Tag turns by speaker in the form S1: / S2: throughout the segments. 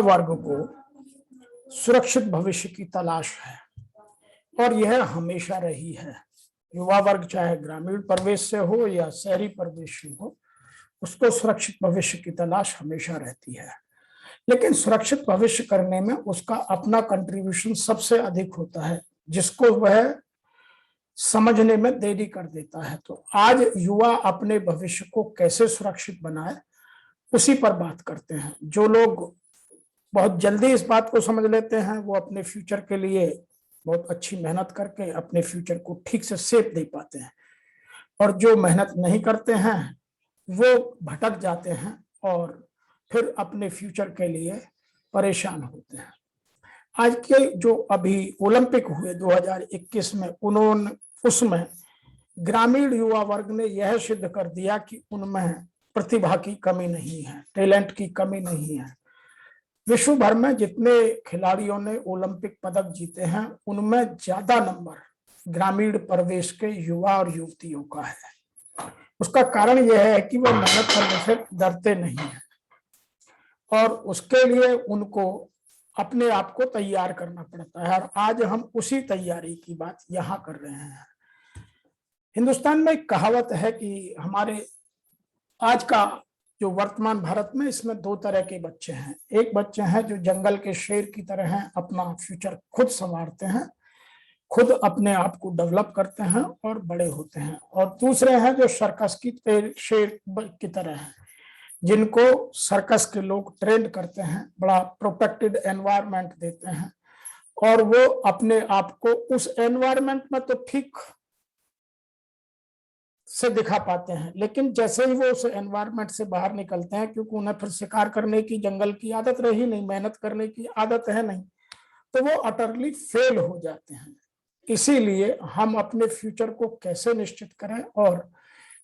S1: वर्ग को सुरक्षित भविष्य की तलाश है और यह हमेशा रही है। युवा वर्ग चाहे ग्रामीण परिवेश से हो या शहरी परिवेश से हो, उसको सुरक्षित भविष्य की तलाश हमेशा रहती है। लेकिन सुरक्षित भविष्य करने में उसका अपना कंट्रीब्यूशन सबसे अधिक होता है, जिसको वह समझने में देरी कर देता है। तो आज युवा अपने भविष्य को कैसे सुरक्षित बनाए, उसी पर बात करते हैं। जो लोग बहुत जल्दी इस बात को समझ लेते हैं, वो अपने फ्यूचर के लिए बहुत अच्छी मेहनत करके अपने फ्यूचर को ठीक से शेप दे पाते हैं, और जो मेहनत नहीं करते हैं वो भटक जाते हैं और फिर अपने फ्यूचर के लिए परेशान होते हैं। आज के जो अभी ओलंपिक हुए 2021 में, उसमें ग्रामीण युवा वर्ग ने यह सिद्ध कर दिया कि उनमें प्रतिभा की कमी नहीं है, टैलेंट की कमी नहीं है। विश्व भर में जितने खिलाड़ियों ने ओलंपिक पदक जीते हैं, उनमें ज्यादा नंबर ग्रामीण परिवेश के युवा और युवतियों का है। उसका कारण यह है कि वे मेहनत करने से डरते नहीं हैं और उसके लिए उनको अपने आप को तैयार करना पड़ता है। और आज हम उसी तैयारी की बात यहाँ कर रहे हैं। हिंदुस्तान में एक कहावत है कि हमारे आज का जो वर्तमान भारत में, इसमें दो तरह के बच्चे हैं। एक बच्चे हैं जो जंगल के शेर की तरह हैं, अपना फ्यूचर खुद संवारते हैं, खुद अपने आप को डेवलप करते हैं और बड़े होते हैं। और दूसरे हैं जो सर्कस की शेर की तरह हैं, जिनको सर्कस के लोग ट्रेंड करते हैं, बड़ा प्रोटेक्टेड एनवायरनमेंट देते हैं और वो अपने आप को उस एनवायरनमेंट में तो ठीक से दिखा पाते हैं, लेकिन जैसे ही वो उस एनवायरनमेंट से बाहर निकलते हैं, क्योंकि उन्हें फिर शिकार करने की जंगल की आदत रही नहीं, मेहनत करने की आदत है नहीं, तो वो अटरली फेल हो जाते हैं। इसीलिए हम अपने फ्यूचर को कैसे निश्चित करें और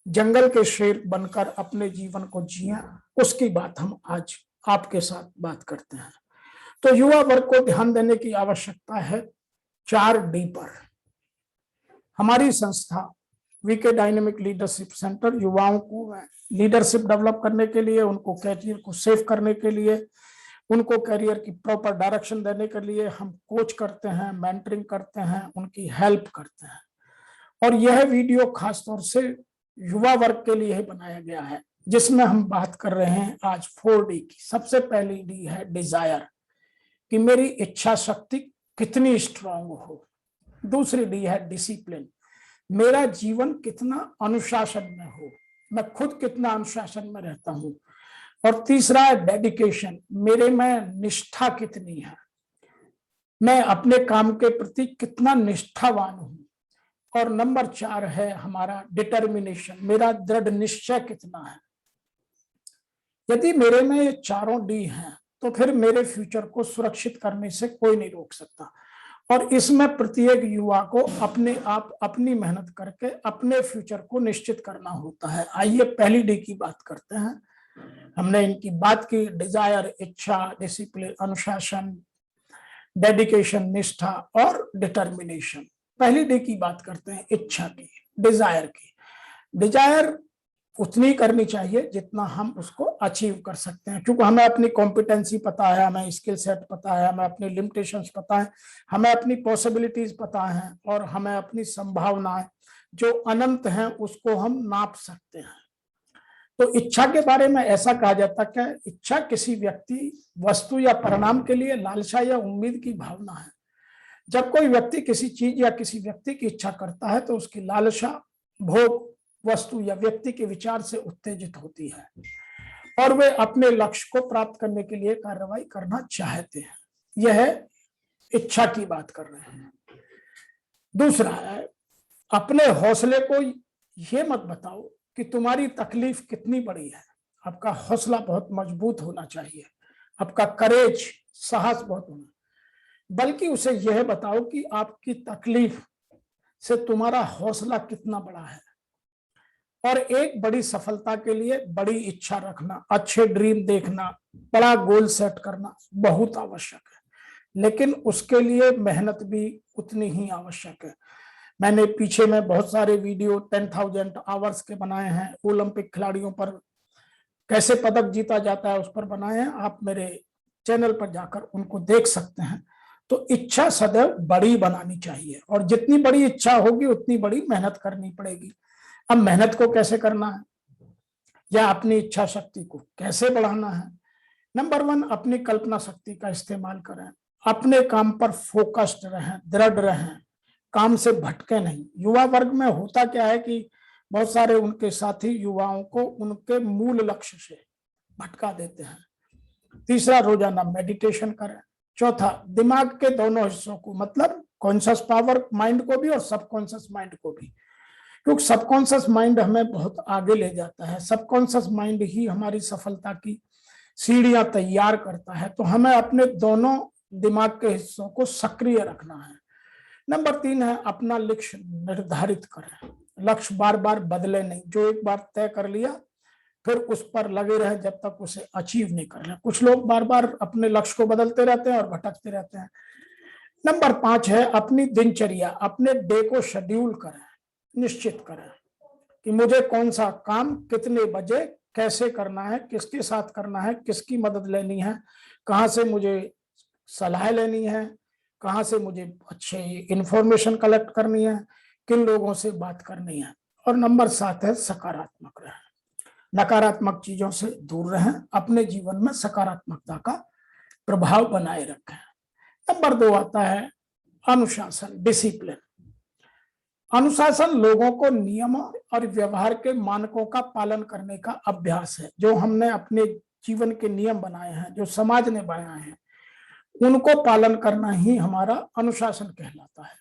S1: जंगल के शेर बनकर अपने जीवन को जिए, उसकी बात हम आज आपके साथ बात करते हैं। तो युवा वर्ग को ध्यान देने की आवश्यकता है 4D पर। हमारी संस्था वीके डायनेमिक लीडरशिप सेंटर युवाओं को लीडरशिप डेवलप करने के लिए, उनको कैरियर को सेव करने के लिए, उनको कैरियर की प्रॉपर डायरेक्शन देने के लिए हम कोच करते हैं, मेंटरिंग करते हैं, उनकी हेल्प करते हैं। और यह वीडियो खासतौर से युवा वर्ग के लिए बनाया गया है, जिसमें हम बात कर रहे हैं आज 4D की। सबसे पहली डी है डिजायर, कि मेरी इच्छा शक्ति कितनी स्ट्रांग हो। दूसरी डी है डिसिप्लिन, मेरा जीवन कितना अनुशासन में हो, मैं खुद कितना अनुशासन में रहता हूं। और तीसरा है डेडिकेशन, मेरे में निष्ठा कितनी है, मैं अपने काम के प्रति कितना निष्ठावान हूं। और नंबर 4 है हमारा डिटर्मिनेशन, मेरा दृढ़ निश्चय कितना है। यदि मेरे में ये चारों डी हैं, तो फिर मेरे फ्यूचर को सुरक्षित करने से कोई नहीं रोक सकता। और इसमें प्रत्येक युवा को अपने आप अपनी मेहनत करके अपने फ्यूचर को निश्चित करना होता है। आइए पहली डी की बात करते हैं। हमने इनकी बात की, डिजायर इच्छा, डिसिप्लिन अनुशासन, डेडिकेशन निष्ठा और डिटर्मिनेशन। पहली डी की बात करते हैं, इच्छा की, डिजायर की। डिजायर उतनी करनी चाहिए जितना हम उसको अचीव कर सकते हैं, क्योंकि हमें अपनी कॉम्पिटेंसी पता है, हमें स्किल सेट पता है, हमें अपनी लिमिटेशंस पता है, हमें अपनी पॉसिबिलिटीज पता है और हमें अपनी संभावनाएं जो अनंत हैं उसको हम नाप सकते हैं। तो इच्छा के बारे में ऐसा कहा जाता है कि इच्छा किसी व्यक्ति, वस्तु या परिणाम के लिए लालसा या उम्मीद की भावना है। जब कोई व्यक्ति किसी चीज या किसी व्यक्ति की इच्छा करता है तो उसकी लालसा भोग, वस्तु या व्यक्ति के विचार से उत्तेजित होती है और वे अपने लक्ष्य को प्राप्त करने के लिए कार्रवाई करना चाहते हैं। यह इच्छा की बात कर रहे हैं। दूसरा है, अपने हौसले को यह मत बताओ कि तुम्हारी तकलीफ कितनी बड़ी है। आपका हौसला बहुत मजबूत होना चाहिए, आपका करेज, साहस बहुत होना, बल्कि उसे यह बताओ कि आपकी तकलीफ से तुम्हारा हौसला कितना बड़ा है। और एक बड़ी सफलता के लिए बड़ी इच्छा रखना, अच्छे ड्रीम देखना, बड़ा गोल सेट करना बहुत आवश्यक है, लेकिन उसके लिए मेहनत भी उतनी ही आवश्यक है। मैंने पीछे में बहुत सारे वीडियो 10,000 आवर्स के बनाए हैं, ओलंपिक खिलाड़ियों पर कैसे पदक जीता जाता है उस पर बनाए हैं। आप मेरे चैनल पर जाकर उनको देख सकते हैं। तो इच्छा सदैव बड़ी बनानी चाहिए, और जितनी बड़ी इच्छा होगी उतनी बड़ी मेहनत करनी पड़ेगी। अब मेहनत को कैसे करना है या अपनी इच्छा शक्ति को कैसे बढ़ाना है? नंबर 1, अपनी कल्पना शक्ति का इस्तेमाल करें, अपने काम पर फोकस्ड रहें, दृढ़ रहें, काम से भटके नहीं। युवा वर्ग में होता क्या है कि बहुत सारे उनके साथी युवाओं को उनके मूल लक्ष्य से भटका देते हैं। तीसरा, रोजाना मेडिटेशन करें। चौथा, दिमाग के दोनों हिस्सों को, मतलब कॉन्शियस पावर माइंड को भी और सबकॉन्शियस माइंड को भी, क्योंकि सबकॉन्शियस माइंड हमें बहुत आगे ले जाता है। सबकॉन्शियस माइंड ही हमारी सफलता की सीढ़ियां तैयार करता है। तो हमें अपने दोनों दिमाग के हिस्सों को सक्रिय रखना है। नंबर 3 है, अपना लक्ष्य निर्धारित करें। लक्ष्य बार बार बदले नहीं, जो एक बार तय कर लिया फिर उस पर लगे रहे जब तक उसे अचीव नहीं कर लें। कुछ लोग बार बार अपने लक्ष्य को बदलते रहते हैं और भटकते रहते हैं। नंबर 5 है, अपनी दिनचर्या, अपने डे को शेड्यूल करें, निश्चित करें कि मुझे कौन सा काम कितने बजे कैसे करना है, किसके साथ करना है, किसकी मदद लेनी है, कहाँ से मुझे सलाह लेनी है, कहाँ से मुझे अच्छे इंफॉर्मेशन कलेक्ट करनी है, किन लोगों से बात करनी है। और नंबर 7 है, सकारात्मक रहें, नकारात्मक चीजों से दूर रहें, अपने जीवन में सकारात्मकता का प्रभाव बनाए रखें। नंबर 2 आता है अनुशासन, डिसिप्लिन। अनुशासन लोगों को नियमों और व्यवहार के मानकों का पालन करने का अभ्यास है। जो हमने अपने जीवन के नियम बनाए हैं, जो समाज ने बनाए हैं, उनको पालन करना ही हमारा अनुशासन कहलाता है।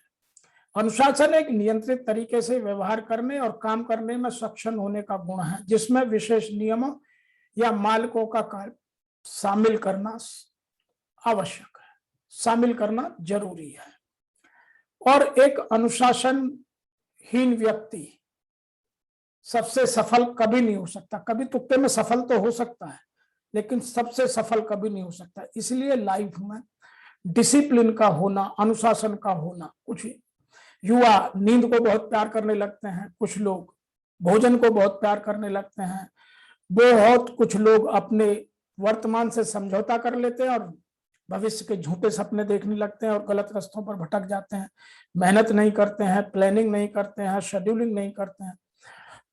S1: अनुशासन एक नियंत्रित तरीके से व्यवहार करने और काम करने में सक्षम होने का गुण है, जिसमें विशेष नियमों या मानकों का कार्य शामिल करना आवश्यक है, शामिल करना जरूरी है। और एक अनुशासनहीन व्यक्ति सबसे सफल कभी नहीं हो सकता। कभी तुक्के में सफल तो हो सकता है, लेकिन सबसे सफल कभी नहीं हो सकता। इसलिए लाइफ में डिसिप्लिन का होना, अनुशासन का होना। कुछ युवा नींद को बहुत प्यार करने लगते हैं, कुछ लोग भोजन को बहुत प्यार करने लगते हैं, बहुत कुछ लोग अपने वर्तमान से समझौता कर लेते हैं और भविष्य के झूठे सपने देखने लगते हैं और गलत रास्तों पर भटक जाते हैं। मेहनत नहीं करते हैं, प्लानिंग नहीं करते हैं, शेड्यूलिंग नहीं करते हैं।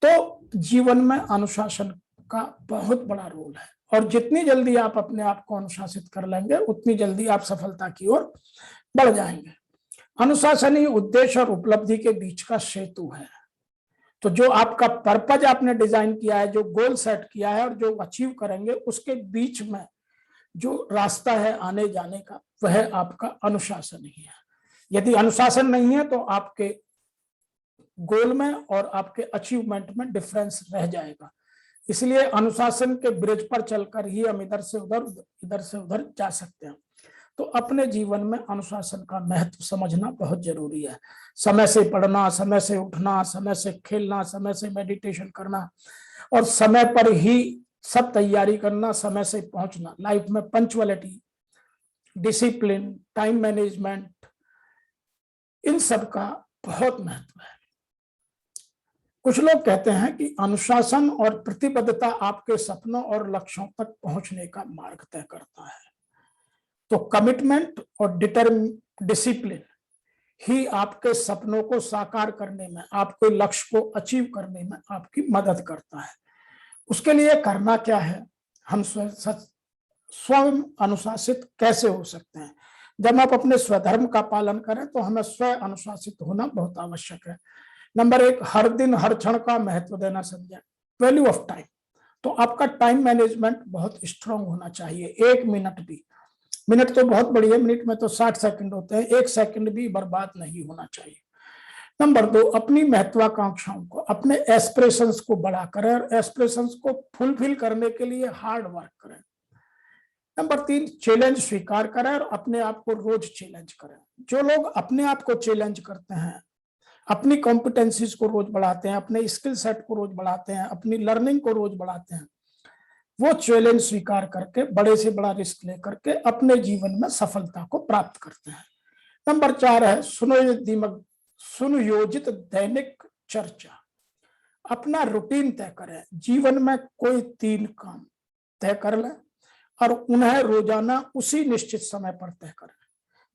S1: तो जीवन में अनुशासन का बहुत बड़ा रोल है, और जितनी जल्दी आप अपने आप को अनुशासित कर लेंगे उतनी जल्दी आप सफलता की ओर बढ़ जाएंगे। अनुशासन ही उद्देश्य और उपलब्धि के बीच का सेतु है। तो जो आपका पर्पज आपने डिजाइन किया है, जो गोल सेट किया है और जो अचीव करेंगे, उसके बीच में जो रास्ता है आने जाने का, वह आपका अनुशासन ही है। यदि अनुशासन नहीं है तो आपके गोल में और आपके अचीवमेंट में डिफरेंस रह जाएगा। इसलिए अनुशासन के ब्रिज पर चलकर ही हम इधर से उधर जा सकते हैं। तो अपने जीवन में अनुशासन का महत्व समझना बहुत जरूरी है। समय से पढ़ना, समय से उठना, समय से खेलना, समय से मेडिटेशन करना और समय पर ही सब तैयारी करना, समय से पहुंचना। लाइफ में पंक्चुअलिटी, डिसिप्लिन, टाइम मैनेजमेंट, इन सब का बहुत महत्व है। कुछ लोग कहते हैं कि अनुशासन और प्रतिबद्धता आपके सपनों और लक्ष्यों तक पहुंचने का मार्ग तय करता है। तो कमिटमेंट और डिसिप्लिन ही आपके सपनों को साकार करने में, आपके लक्ष्य को अचीव करने में आपकी मदद करता है। उसके लिए करना क्या है? हम स्वयं अनुशासित कैसे हो सकते हैं? जब आप अपने स्वधर्म का पालन करें तो हमें स्वयं अनुशासित होना बहुत आवश्यक है। नंबर 1, हर दिन हर क्षण का महत्व देना समझें, वैल्यू ऑफ टाइम। तो आपका टाइम मैनेजमेंट बहुत स्ट्रांग होना चाहिए। 1 मिनट भी, मिनट तो बहुत बड़ी है, मिनट में तो 60 सेकंड होते हैं, 1 सेकंड भी बर्बाद नहीं होना चाहिए। नंबर 2, अपनी महत्वाकांक्षाओं को, अपने एस्पिरेशंस को बड़ा करें और एस्पिरेशंस को फुलफिल करने के लिए हार्ड वर्क करें। नंबर 3, चैलेंज स्वीकार करें और अपने आप को रोज चैलेंज करें। जो लोग अपने आप को चैलेंज करते हैं, अपनी कॉम्पिटेंसीज को रोज बढ़ाते हैं, अपने स्किल सेट को रोज बढ़ाते हैं, अपनी लर्निंग को रोज बढ़ाते हैं, वो चैलेंज स्वीकार करके बड़े से बड़ा रिस्क लेकर के अपने जीवन में सफलता को प्राप्त करते हैं। नंबर 4 है सुनियोजित दैनिक चर्चा। अपना रूटीन तय करें। जीवन में कोई 3 काम तय कर लें, और उन्हें रोजाना उसी निश्चित समय पर तय करें।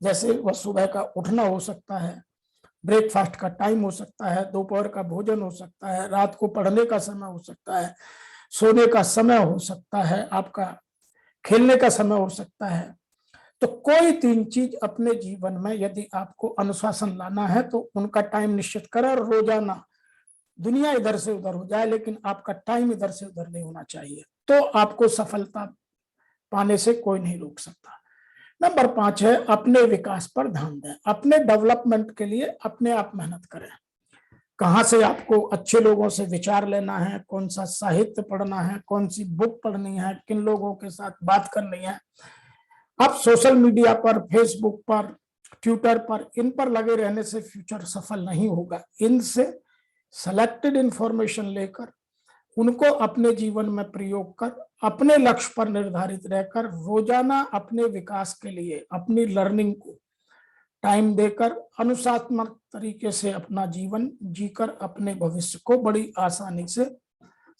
S1: जैसे वह सुबह का उठना हो सकता है, ब्रेकफास्ट का टाइम हो सकता है, दोपहर का भोजन हो सकता है, रात को पढ़ने का समय हो सकता है, सोने का समय हो सकता है, आपका खेलने का समय हो सकता है। तो कोई 3 चीज अपने जीवन में यदि आपको अनुशासन लाना है तो उनका टाइम निश्चित करें, और रोजाना दुनिया इधर से उधर हो जाए लेकिन आपका टाइम इधर से उधर नहीं होना चाहिए, तो आपको सफलता पाने से कोई नहीं रोक सकता। नंबर 5 है अपने विकास पर ध्यान दें। अपने डेवलपमेंट के लिए अपने आप मेहनत करें। कहाँ से आपको अच्छे लोगों से विचार लेना है, कौन सा साहित्य पढ़ना है, कौन सी बुक पढ़नी है, किन लोगों के साथ बात करनी है। आप सोशल मीडिया पर, फेसबुक पर, ट्विटर पर, इन पर लगे रहने से फ्यूचर सफल नहीं होगा। इनसे सेलेक्टेड इंफॉर्मेशन लेकर उनको अपने जीवन में प्रयोग कर, अपने लक्ष्य पर निर्धारित रहकर रोजाना अपने विकास के लिए अपनी लर्निंग को टाइम देकर अनुशासनात्मक तरीके से अपना जीवन जीकर अपने भविष्य को बड़ी आसानी से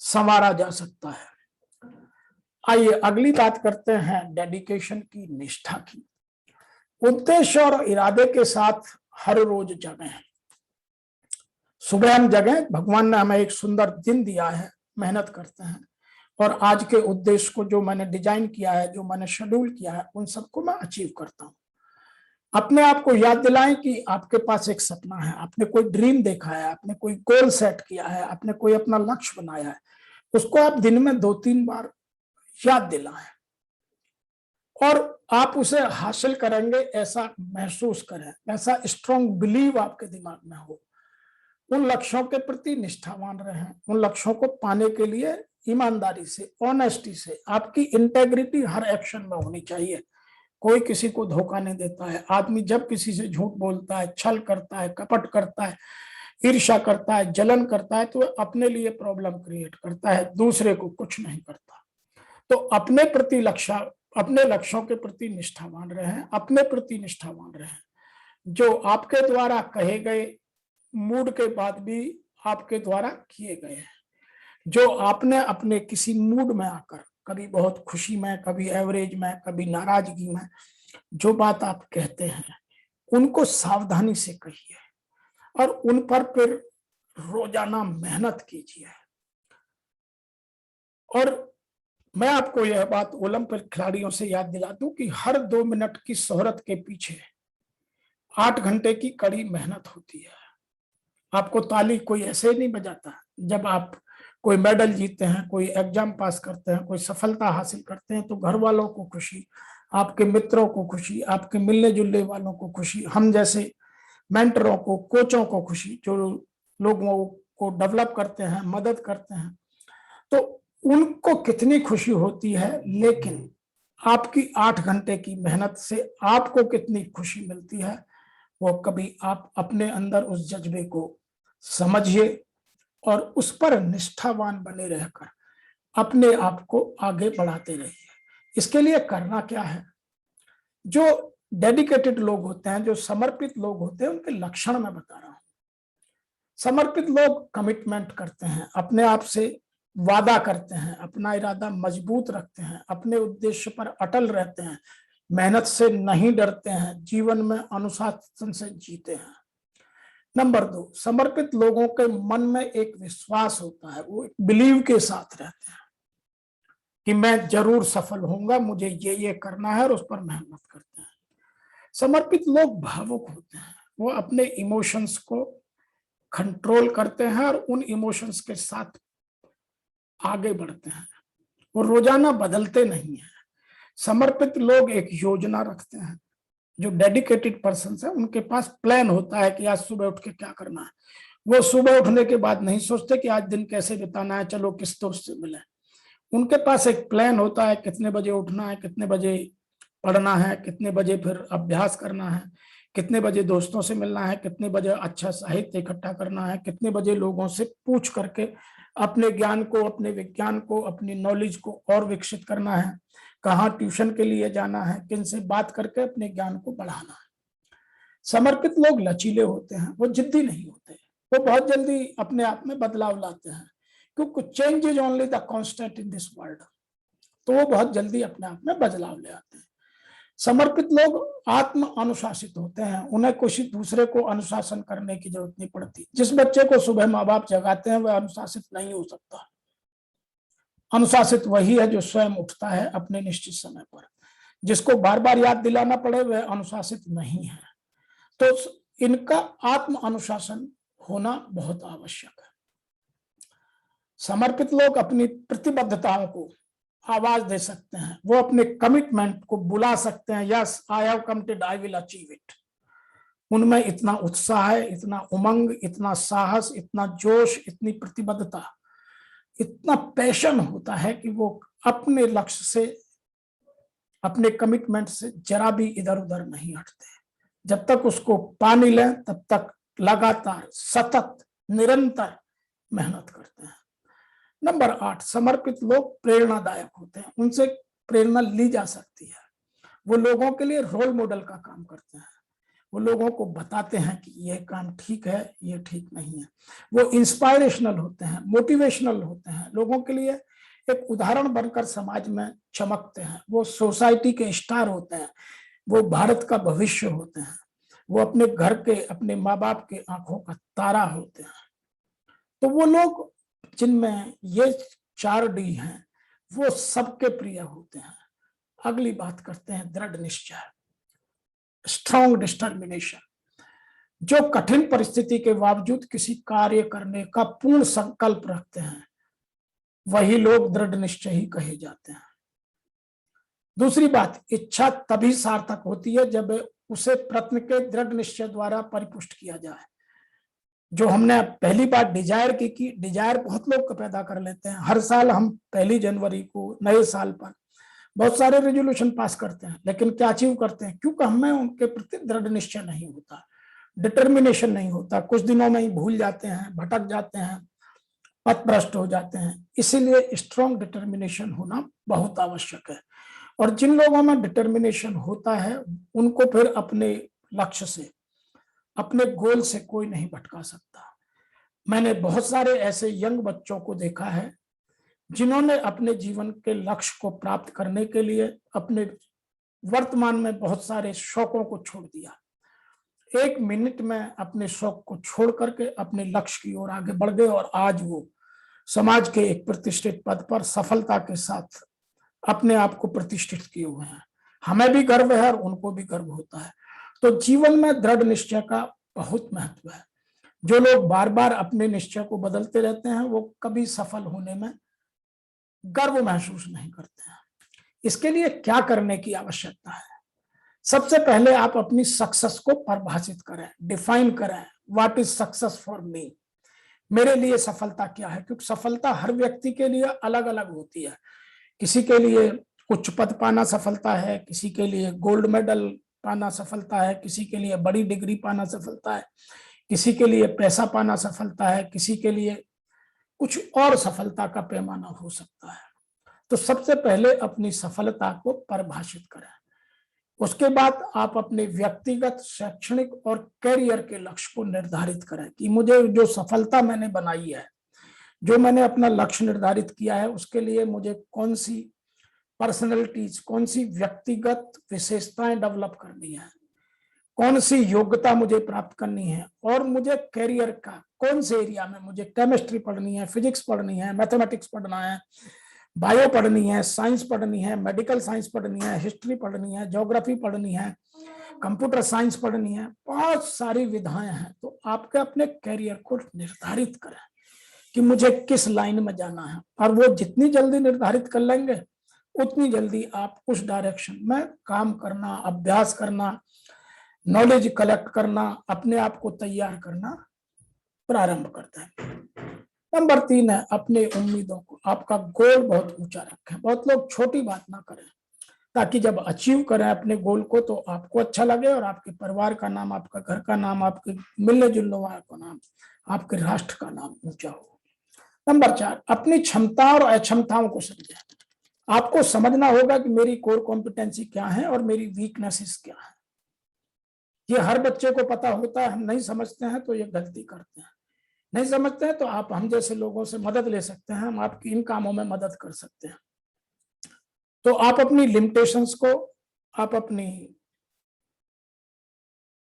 S1: संवारा जा सकता है। आइए अगली बात करते हैं डेडिकेशन की, निष्ठा की। उद्देश्य और इरादे के साथ हर रोज जगें। सुबह हम जगें, भगवान ने हमें एक सुंदर दिन दिया है, मेहनत करते हैं और आज के उद्देश्य को जो मैंने डिजाइन किया है, जो मैंने शेड्यूल किया है, उन सबको मैं अचीव करता हूं। अपने आप को याद दिलाएं कि आपके पास एक सपना है, आपने कोई ड्रीम देखा है, आपने कोई गोल सेट किया है, आपने कोई अपना लक्ष्य बनाया है, उसको आप दिन में 2-3 बार याद दिलाएं और आप उसे हासिल करेंगे ऐसा महसूस करें, ऐसा स्ट्रॉन्ग बिलीव आपके दिमाग में हो। उन लक्ष्यों के प्रति निष्ठावान रहें। उन लक्ष्यों को पाने के लिए ईमानदारी से, ऑनेस्टी से, आपकी इंटेग्रिटी हर एक्शन में होनी चाहिए। कोई किसी को धोखा नहीं देता है। आदमी जब किसी से झूठ बोलता है, छल करता है, कपट करता है, ईर्ष्या करता है, जलन करता है, तो अपने लिए प्रॉब्लम क्रिएट करता है, दूसरे को कुछ नहीं करता। तो अपने लक्ष्यों के प्रति निष्ठावान रहें, अपने प्रति निष्ठावान रहें। जो आपके द्वारा कहे गए मूड के बाद भी आपके द्वारा किए गए हैं। जो आपने अपने किसी मूड में आकर, कभी बहुत खुशी में, कभी एवरेज में, कभी नाराजगी में, जो बात आप कहते हैं उनको सावधानी से कहिए और उन पर फिर रोजाना मेहनत कीजिए। और मैं आपको यह बात ओलंपिक खिलाड़ियों से याद दिला दूं कि हर 2 मिनट की शोहरत के पीछे 8 घंटे की कड़ी मेहनत होती है। आपको ताली कोई ऐसे नहीं बजाता। जब आप कोई मेडल जीतते हैं, कोई एग्जाम पास करते हैं, कोई सफलता हासिल करते हैं, तो घर वालों को खुशी, आपके मित्रों को खुशी, आपके मिलने जुलने वालों को खुशी, हम जैसे मेंटरों को, कोचों को खुशी, जो लोगों को डेवलप करते हैं, मदद करते हैं, तो उनको कितनी खुशी होती है। लेकिन आपकी 8 घंटे की मेहनत से आपको कितनी खुशी मिलती है, वो कभी आप अपने अंदर उस जज्बे को समझिए और उस पर निष्ठावान बने रहकर अपने आप को आगे बढ़ाते रहिए। इसके लिए करना क्या है? जो डेडिकेटेड लोग होते हैं, जो समर्पित लोग होते हैं, उनके लक्षण मैं बता रहा हूं। समर्पित लोग कमिटमेंट करते हैं, अपने आप से वादा करते हैं, अपना इरादा मजबूत रखते हैं, अपने उद्देश्य पर अटल रहते हैं, मेहनत से नहीं डरते हैं, जीवन में अनुशासन से जीते हैं। नंबर 2, समर्पित लोगों के मन में एक विश्वास होता है, वो बिलीव के साथ रहते हैं कि मैं जरूर सफल होऊंगा, मुझे ये करना है और उस पर मेहनत करते हैं। समर्पित लोग भावुक होते हैं, वो अपने इमोशंस को कंट्रोल करते हैं और उन इमोशंस के साथ आगे बढ़ते हैं। वो रोजाना बदलते नहीं है। समर्पित लोग एक योजना रखते हैं। जो डेडिकेटेड पर्सन है उनके पास प्लान होता है कि आज सुबह उठ के क्या करना है। वो सुबह उठने के बाद नहीं सोचते कि आज दिन कैसे बिताना है, चलो किस दोस्त से मिले। उनके पास एक प्लान होता है, कितने बजे उठना है, कितने बजे पढ़ना है, कितने बजे फिर अभ्यास करना है, कितने बजे दोस्तों से मिलना है, कितने बजे अच्छा साहित्य इकट्ठा करना है, कितने बजे लोगों से पूछ करके अपने ज्ञान को, अपने विज्ञान को, अपनी नॉलेज को और विकसित करना है, कहाँ ट्यूशन के लिए जाना है, किन से बात करके अपने ज्ञान को बढ़ाना है। समर्पित लोग लचीले होते हैं, वो जिद्दी नहीं होते, वो बहुत जल्दी अपने आप में बदलाव लाते हैं, क्योंकि change is only the constant in this world. तो वो बहुत जल्दी अपने आप में बदलाव ले आते हैं। समर्पित लोग आत्म अनुशासित होते हैं, उन्हें किसी दूसरे को अनुशासन करने की जरूरत नहीं पड़ती। जिस बच्चे को सुबह माँ बाप जगाते हैं वह अनुशासित नहीं हो सकता। अनुशासित वही है जो स्वयं उठता है अपने निश्चित समय पर। जिसको बार बार याद दिलाना पड़े वह अनुशासित नहीं है। तो इनका आत्म अनुशासन होना बहुत आवश्यक है। समर्पित लोग अपनी प्रतिबद्धताओं को आवाज दे सकते हैं, वो अपने कमिटमेंट को बुला सकते हैं। Yes, I have committed, I will achieve it. उनमें इतना उत्साह है, इतना उमंग, इतना साहस, इतना जोश, इतनी प्रतिबद्धता, इतना पैशन होता है कि वो अपने लक्ष्य से, अपने कमिटमेंट से जरा भी इधर उधर नहीं हटते। जब तक उसको पा नहीं लें तब तक लगातार, सतत, निरंतर मेहनत करते हैं। नंबर 8, समर्पित लोग प्रेरणादायक होते हैं, उनसे प्रेरणा ली जा सकती है। वो लोगों के लिए रोल मॉडल का काम करते हैं। वो लोगों को बताते हैं कि ये काम ठीक है, ये ठीक नहीं है। वो इंस्पायरेशनल होते हैं, मोटिवेशनल होते हैं, लोगों के लिए एक उदाहरण बनकर समाज में चमकते हैं। वो सोसाइटी के स्टार होते हैं, वो भारत का भविष्य होते हैं, वो अपने घर के, अपने माँ बाप के आंखों का तारा होते हैं। तो वो लोग जिनमें ये 4 डी हैं वो सबके प्रिय होते हैं। अगली बात करते हैं दृढ़ निश्चय, स्ट्रॉन्ग डिटरमिनेशन। जो कठिन परिस्थिति के बावजूद किसी कार्य करने का पूर्ण संकल्प रखते हैं वही लोग दृढ़ निश्चयी कहे जाते हैं। दूसरी बात, इच्छा तभी सार्थक होती है जब उसे प्रयत्न के दृढ़ निश्चय द्वारा परिपुष्ट किया जाए। जो हमने पहली बार डिजायर की डिजायर बहुत लोग पैदा कर लेते हैं। हर साल हम 1 जनवरी को नए साल पर बहुत सारे रेजोल्यूशन पास करते हैं, लेकिन क्या अचीव करते हैं? क्योंकि हमें उनके प्रति दृढ़ निश्चय नहीं होता, डिटर्मिनेशन नहीं होता। कुछ दिनों में ही भूल जाते हैं, भटक जाते हैं, पथभ्रष्ट हो जाते हैं। इसीलिए स्ट्रॉन्ग डिटर्मिनेशन होना बहुत आवश्यक है। और जिन लोगों में डिटर्मिनेशन होता है उनको फिर अपने लक्ष्य से, अपने गोल से कोई नहीं भटका सकता। मैंने बहुत सारे ऐसे यंग बच्चों को देखा है जिन्होंने अपने जीवन के लक्ष्य को प्राप्त करने के लिए अपने वर्तमान में बहुत सारे शौकों को छोड़ दिया। 1 मिनट में अपने शौक को छोड़ करके अपने लक्ष्य की ओर आगे बढ़ गए और आज वो समाज के एक प्रतिष्ठित पद पर सफलता के साथ अपने आप को प्रतिष्ठित किए हुए हैं। हमें भी गर्व है और उनको भी गर्व होता है। तो जीवन में दृढ़ निश्चय का बहुत महत्व है। जो लोग बार बार अपने निश्चय को बदलते रहते हैं वो कभी सफल होने में गर्व महसूस नहीं करते हैं। इसके लिए क्या करने की आवश्यकता है? सबसे पहले आप अपनी सक्सेस को परिभाषित करें, डिफाइन करें। What is success for me? मेरे लिए सफलता क्या है? क्योंकि सफलता हर व्यक्ति के लिए अलग अलग होती है। किसी के लिए उच्च पद पाना सफलता है, किसी के लिए गोल्ड मेडल पाना सफलता है, किसी के लिए बड़ी डिग्री पाना सफलता है, किसी के लिए पैसा पाना सफलता है, किसी के लिए कुछ और सफलता का पैमाना हो सकता है। तो सबसे पहले अपनी सफलता को परिभाषित करें। उसके बाद आप अपने व्यक्तिगत, शैक्षणिक और कैरियर के लक्ष्य को निर्धारित करें कि मुझे जो सफलता मैंने बनाई है, जो मैंने अपना लक्ष्य निर्धारित किया है, उसके लिए मुझे कौन सी पर्सनैलिटीज, कौन सी व्यक्तिगत विशेषताएं डेवलप करनी है, कौन सी योग्यता मुझे प्राप्त करनी है, और मुझे कैरियर का कौन से एरिया में मुझे केमिस्ट्री पढ़नी है, फिजिक्स पढ़नी है, मैथमेटिक्स पढ़ना है, बायो पढ़नी है, साइंस पढ़नी है, मेडिकल साइंस पढ़नी है, हिस्ट्री पढ़नी है, ज्योग्राफी पढ़नी है, कंप्यूटर साइंस पढ़नी है। बहुत सारी विधाएं हैं। तो आपके अपने कैरियर को निर्धारित करें कि मुझे किस लाइन में जाना है, और वो जितनी जल्दी निर्धारित कर लेंगे उतनी जल्दी आप उस डायरेक्शन में काम करना, अभ्यास करना, नॉलेज कलेक्ट करना, अपने आप को तैयार करना प्रारंभ करते हैं। नंबर 3 है अपने उम्मीदों को, आपका गोल बहुत ऊंचा रखें। बहुत लोग छोटी बात ना करें, ताकि जब अचीव करें अपने गोल को तो आपको अच्छा लगे और आपके परिवार का नाम, आपका घर का नाम, आपके मिलने जुलने वालों का नाम, आपके राष्ट्र का नाम ऊंचा हो। नंबर 4, अपनी क्षमता और अक्षमताओं को समझें। आपको समझना होगा कि मेरी कोर कॉम्पिटेंसी क्या है और मेरी वीकनेसेस क्या है। ये हर बच्चे को पता होता है, हम नहीं समझते हैं तो ये गलती करते हैं। नहीं समझते हैं तो आप हम जैसे लोगों से मदद ले सकते हैं, हम आपकी इन कामों में मदद कर सकते हैं। तो आप अपनी लिमिटेशंस को, आप अपनी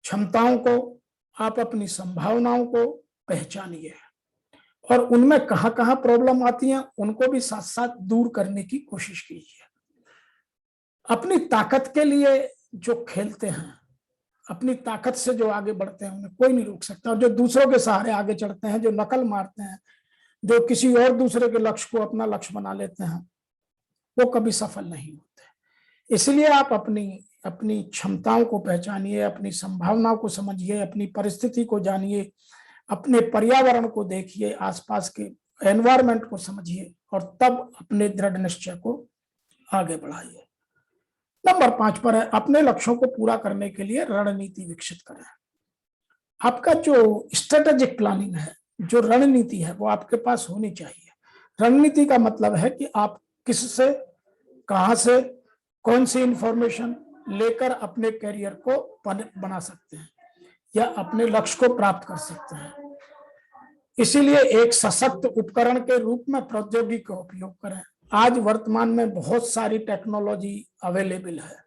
S1: क्षमताओं को, आप अपनी संभावनाओं को पहचानिए और उनमें कहां कहां प्रॉब्लम आती है उनको भी साथ साथ दूर करने की कोशिश कीजिए। अपनी ताकत के लिए जो खेलते हैं, अपनी ताकत से जो आगे बढ़ते हैं उन्हें कोई नहीं रोक सकता। और जो दूसरों के सहारे आगे चढ़ते हैं, जो नकल मारते हैं, जो किसी और दूसरे के लक्ष्य को अपना लक्ष्य बना लेते हैं, वो कभी सफल नहीं होते। इसलिए आप अपनी अपनी क्षमताओं को पहचानिए, अपनी संभावनाओं को समझिए, अपनी परिस्थिति को जानिए, अपने पर्यावरण को देखिए, आसपास के एनवायरनमेंट को समझिए और तब अपने दृढ़ निश्चय को आगे बढ़ाइए। नंबर 5 पर है, अपने लक्ष्यों को पूरा करने के लिए रणनीति विकसित करें। आपका जो स्ट्रेटेजिक प्लानिंग है, जो रणनीति है, वो आपके पास होनी चाहिए। रणनीति का मतलब है कि आप किससे, कहां से, कौन सी इंफॉर्मेशन लेकर अपने करियर को बना सकते हैं या अपने लक्ष्य को प्राप्त कर सकते हैं। इसीलिए एक सशक्त उपकरण के रूप में प्रौद्योगिकी का उपयोग करें। आज वर्तमान में बहुत सारी टेक्नोलॉजी अवेलेबल है।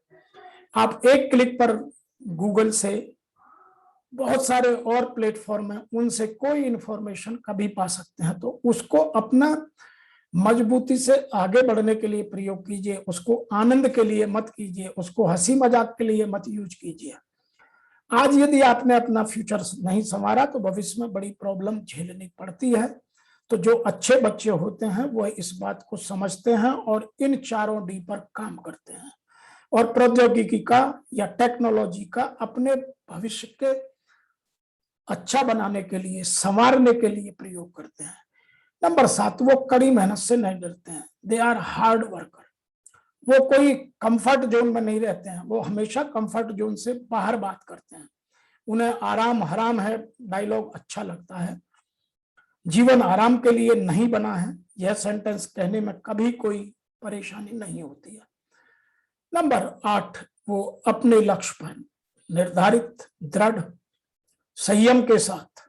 S1: आप एक क्लिक पर गूगल से, बहुत सारे और प्लेटफॉर्म है, उनसे कोई इंफॉर्मेशन कभी पा सकते हैं। तो उसको अपना मजबूती से आगे बढ़ने के लिए प्रयोग कीजिए, उसको आनंद के लिए मत कीजिए, उसको हंसी मजाक के लिए मत यूज कीजिए। आज यदि आपने अपना फ्यूचर नहीं संवारा तो भविष्य में बड़ी प्रॉब्लम झेलनी पड़ती है। तो जो अच्छे बच्चे होते हैं वो इस बात को समझते हैं और इन 4 डी पर काम करते हैं और प्रौद्योगिकी का या टेक्नोलॉजी का अपने भविष्य के अच्छा बनाने के लिए, संवारने के लिए प्रयोग करते हैं। नंबर 7, वो कड़ी मेहनत से नहीं डरते हैं। They are hard worker. वो कोई कंफर्ट जोन में नहीं रहते हैं, वो हमेशा कंफर्ट जोन से बाहर बात करते हैं। उन्हें आराम हराम है डायलॉग अच्छा लगता है। जीवन आराम के लिए नहीं बना है, यह सेंटेंस कहने में कभी कोई परेशानी नहीं होती है। नंबर 8, वो अपने लक्ष्य पर निर्धारित, दृढ़, संयम के साथ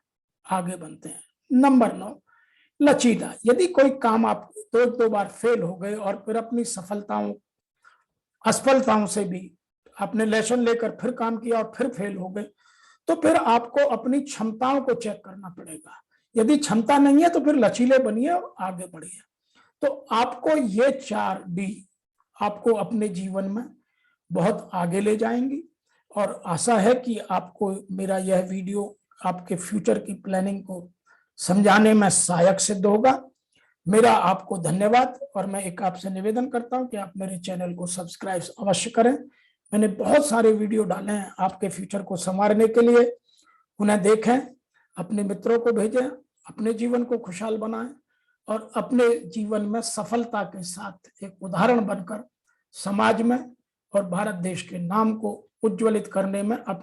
S1: आगे बढ़ते हैं। नंबर 9, लचीला। यदि कोई काम आप दो बार फेल हो गए और फिर अपनी असफलताओं से भी आपने लेसन लेकर फिर काम किया और फिर फेल हो गए, तो फिर आपको अपनी क्षमताओं को चेक करना पड़ेगा। यदि क्षमता नहीं है तो फिर लचीले बनिए और आगे बढ़िए। तो आपको ये 4 डी आपको अपने जीवन में बहुत आगे ले जाएंगी और आशा है कि आपको मेरा यह वीडियो आपके फ्यूचर की प्लानिंग को समझाने में सहायक सिद्ध होगा। मेरा आपको धन्यवाद और मैं एक आपसे निवेदन करता हूं कि आप मेरे चैनल को सब्सक्राइब अवश्य करें। मैंने बहुत सारे वीडियो डाले हैं आपके फ्यूचर को संवारने के लिए, उन्हें देखें, अपने मित्रों को भेजें, अपने जीवन को खुशहाल बनाएं और अपने जीवन में सफलता के साथ एक उदाहरण बनकर समाज में और भारत देश के नाम को उज्ज्वलित करने में अपना